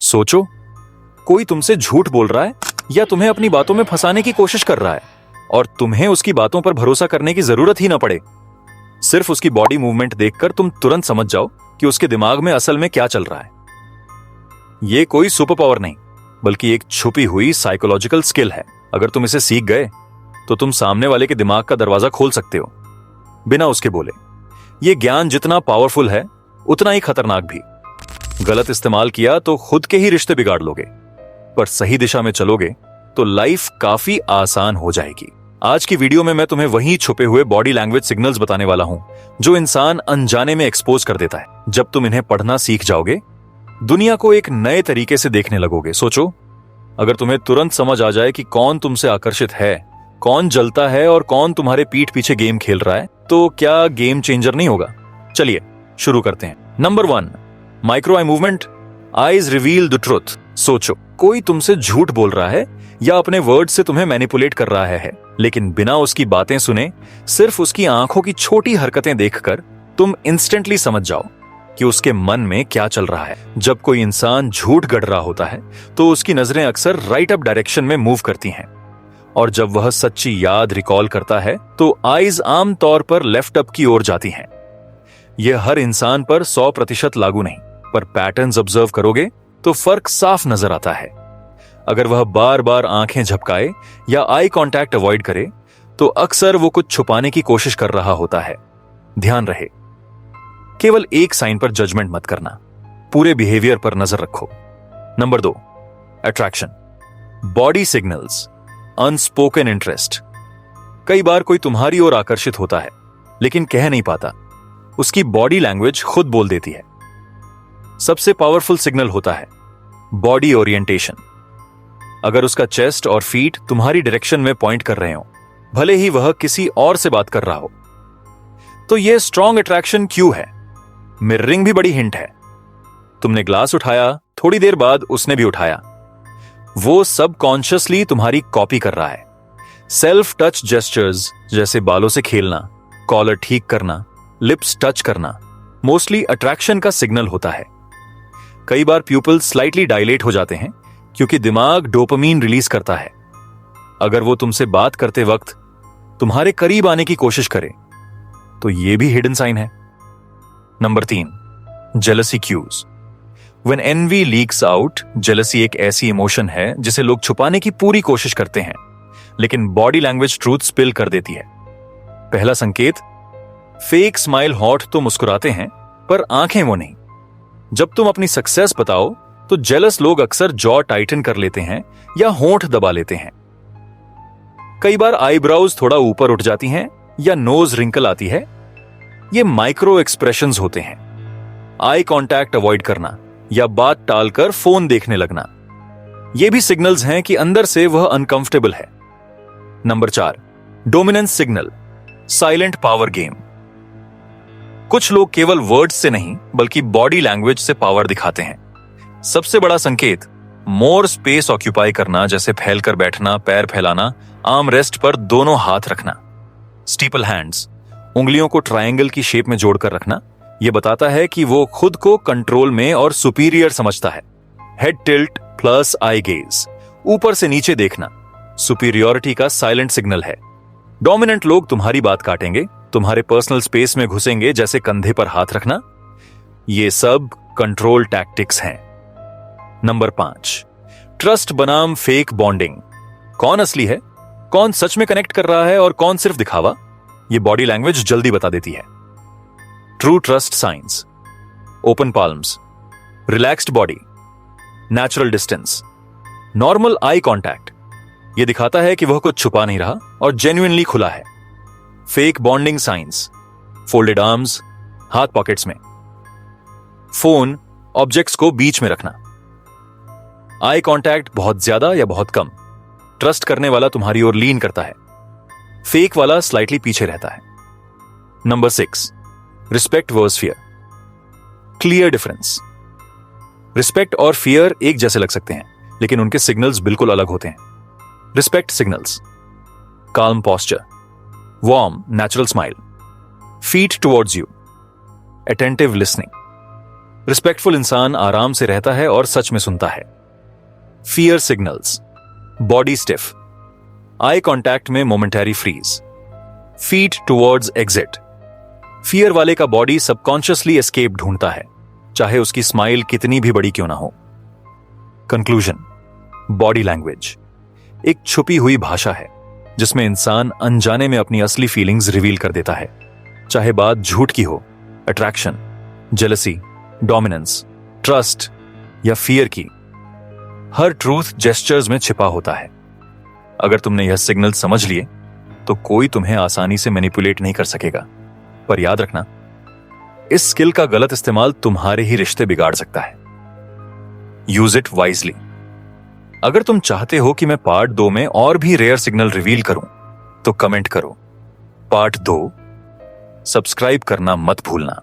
सोचो, कोई तुमसे झूठ बोल रहा है या तुम्हें अपनी बातों में फंसाने की कोशिश कर रहा है और तुम्हें उसकी बातों पर भरोसा करने की जरूरत ही ना पड़े। सिर्फ उसकी बॉडी मूवमेंट देखकर तुम तुरंत समझ जाओ कि उसके दिमाग में असल में क्या चल रहा है। यह कोई सुपर पावर नहीं, बल्कि एक छुपी हुई साइकोलॉजिकल स्किल है। अगर तुम इसे सीख गए तो तुम सामने वाले के दिमाग का दरवाजा खोल सकते हो बिना उसके बोले। यह ज्ञान जितना पावरफुल है उतना ही खतरनाक भी। गलत इस्तेमाल किया तो खुद के ही रिश्ते बिगाड़ लोगे, पर सही दिशा में चलोगे तो लाइफ काफी आसान हो जाएगी। आज की वीडियो में मैं तुम्हें वही छुपे हुए बॉडी लैंग्वेज सिग्नल्स बताने वाला हूं जो इंसान अनजाने में एक्सपोज कर देता है। जब तुम इन्हें पढ़ना सीख जाओगे, दुनिया को एक नए तरीके से देखने लगोगे। सोचो, अगर तुम्हें तुरंत समझ आ जाए कि कौन तुमसे आकर्षित है, कौन जलता है और कौन तुम्हारे पीठ पीछे गेम खेल रहा है, तो क्या गेम चेंजर नहीं होगा? चलिए शुरू करते हैं। Number 1, micro eye movement. Eyes reveal the truth. सोचो, कोई तुमसे झूठ बोल रहा है या अपने वर्ड से तुम्हें मैनिपुलेट कर रहा है, लेकिन बिना उसकी बातें सुने, सिर्फ उसकी आंखों की छोटी हरकतें देखकर तुम इंस्टेंटली समझ जाओ कि उसके मन में क्या चल रहा है। जब कोई इंसान झूठ गढ़ रहा होता है तो उसकी नजरें अक्सर राइट अप डायरेक्शन में मूव करती हैं, और जब वह सच्ची याद रिकॉल करता है तो आईज आम तौर पर लेफ्ट अप की ओर जाती हैं। यह हर इंसान पर 100% लागू नहीं, पर पैटर्न्स ऑब्जर्व करोगे तो फर्क साफ नजर आता है। अगर वह बार बार आंखें झपकाए या आई कांटेक्ट अवॉइड करे तो अक्सर वो कुछ छुपाने की कोशिश कर रहा होता है। ध्यान रहे, केवल एक साइन पर जजमेंट मत करना, पूरे बिहेवियर पर नजर रखो। Number 2, attraction. Body signals, unspoken interest. कई बार कोई तुम्हारी ओर आकर्षित होता है लेकिन कह नहीं पाता, उसकी बॉडी लैंग्वेज खुद बोल देती है। सबसे पावरफुल सिग्नल होता है बॉडी ओरिएंटेशन। अगर उसका चेस्ट और फीट तुम्हारी डायरेक्शन में पॉइंट कर रहे हो, भले ही वह किसी और से बात कर रहा हो, तो यह स्ट्रॉन्ग अट्रैक्शन क्यों है? मिररिंग भी बड़ी हिंट है। तुमने ग्लास उठाया, थोड़ी देर बाद उसने भी उठाया। वो सबकॉन्शियसली तुम्हारी कॉपी कर रहा है। सेल्फ टच जेस्चर्स जैसे बालों से खेलना, कॉलर ठीक करना, लिप्स टच करना मोस्टली अट्रैक्शन का सिग्नल होता है। कई बार प्यूपिल स्लाइटली डायलेट हो जाते हैं क्योंकि दिमाग डोपामीन रिलीज करता है। अगर वो तुमसे बात करते वक्त तुम्हारे करीब आने की कोशिश करे तो यह भी हिडन साइन है। Number 3, jealousy cues. When envy leaks out. Jealousy एक ऐसी इमोशन है जिसे लोग छुपाने की पूरी कोशिश करते हैं, लेकिन बॉडी लैंग्वेज ट्रूथ स्पिल कर देती है। पहला संकेत, फेक स्माइल। हॉट तो मुस्कुराते हैं पर आंखें वो नहीं। जब तुम अपनी सक्सेस बताओ तो जेलस लोग अक्सर जॉ टाइटन कर लेते हैं या होंठ दबा लेते हैं। कई बार आईब्राउज थोड़ा ऊपर उठ जाती हैं या नोज रिंकल आती है। ये माइक्रो एक्सप्रेशंस होते हैं। आई कांटेक्ट अवॉइड करना या बात टालकर फोन देखने लगना, ये भी सिग्नल्स हैं कि अंदर से वह अनकंफर्टेबल है। Number 4, dominance signal, silent power game. कुछ लोग केवल वर्ड्स से नहीं बल्कि बॉडी लैंग्वेज से पावर दिखाते हैं। सबसे बड़ा संकेत, मोर स्पेस ऑक्यूपाई करना, जैसे फैलकर बैठना, पैर फैलाना, आर्म रेस्ट पर दोनों हाथ रखना। स्टीपल हैंड्स, उंगलियों को ट्रायंगल की शेप में जोड़कर रखना, यह बताता है कि वो खुद को कंट्रोल में और सुपीरियर समझता है। हेड टिल्ट प्लस आई गेज, ऊपर से नीचे देखना, सुपीरियोरिटी का साइलेंट सिग्नल है। डोमिनेंट लोग तुम्हारी बात काटेंगे, तुम्हारे पर्सनल स्पेस में घुसेंगे, जैसे कंधे पर हाथ रखना। ये सब कंट्रोल टैक्टिक्स हैं। नंबर 5, ट्रस्ट बनाम फेक बॉन्डिंग। कौन असली है, कौन सच में कनेक्ट कर रहा है और कौन सिर्फ दिखावा, ये बॉडी लैंग्वेज जल्दी बता देती है। True trust signs, open palms, relaxed body, natural distance, normal eye contact, यह दिखाता है कि वह कुछ छुपा नहीं रहा और जेन्युइनली खुला है। Fake bonding science, folded arms, हाथ पॉकेट्स में, फोन, ऑब्जेक्ट्स को बीच में रखना, आई कांटेक्ट बहुत ज्यादा या बहुत कम, ट्रस्ट करने वाला तुम्हारी ओर लीन करता है, फेक वाला स्लाइटली पीछे रहता है। Number 6, respect versus fear, clear difference. Respect और फियर एक जैसे लग सकते हैं, लेकिन उनके सिग्नल्स बिल्कुल अलग होते हैं। Respect signals, calm posture, warm, natural smile, feet towards you, attentive listening. Respectful इंसान आराम से रहता है और सच में सुनता है। Fear signals, body stiff, eye contact में momentary freeze, feet towards exit. Fear वाले का बॉडी सबकॉन्शियसली एस्केप ढूंढता है, चाहे उसकी स्माइल कितनी भी बड़ी क्यों ना हो। कंक्लूजन, बॉडी लैंग्वेज एक छुपी हुई भाषा है जिसमें इंसान अनजाने में अपनी असली फीलिंग्स रिवील कर देता है, चाहे बात झूठ की हो, अट्रैक्शन, जेलसी, डोमिनेंस, ट्रस्ट या फियर की। हर ट्रूथ जेस्चर्स में छिपा होता है। अगर तुमने यह सिग्नल समझ लिए तो कोई तुम्हें आसानी से मैनिपुलेट नहीं कर सकेगा। पर याद रखना, इस स्किल का गलत इस्तेमाल तुम्हारे ही रिश्ते बिगाड़ सकता है। Use it wisely. अगर तुम चाहते हो कि मैं पार्ट 2 में और भी रेयर सिग्नल रिवील करूं तो कमेंट करो पार्ट 2। सब्सक्राइब करना मत भूलना।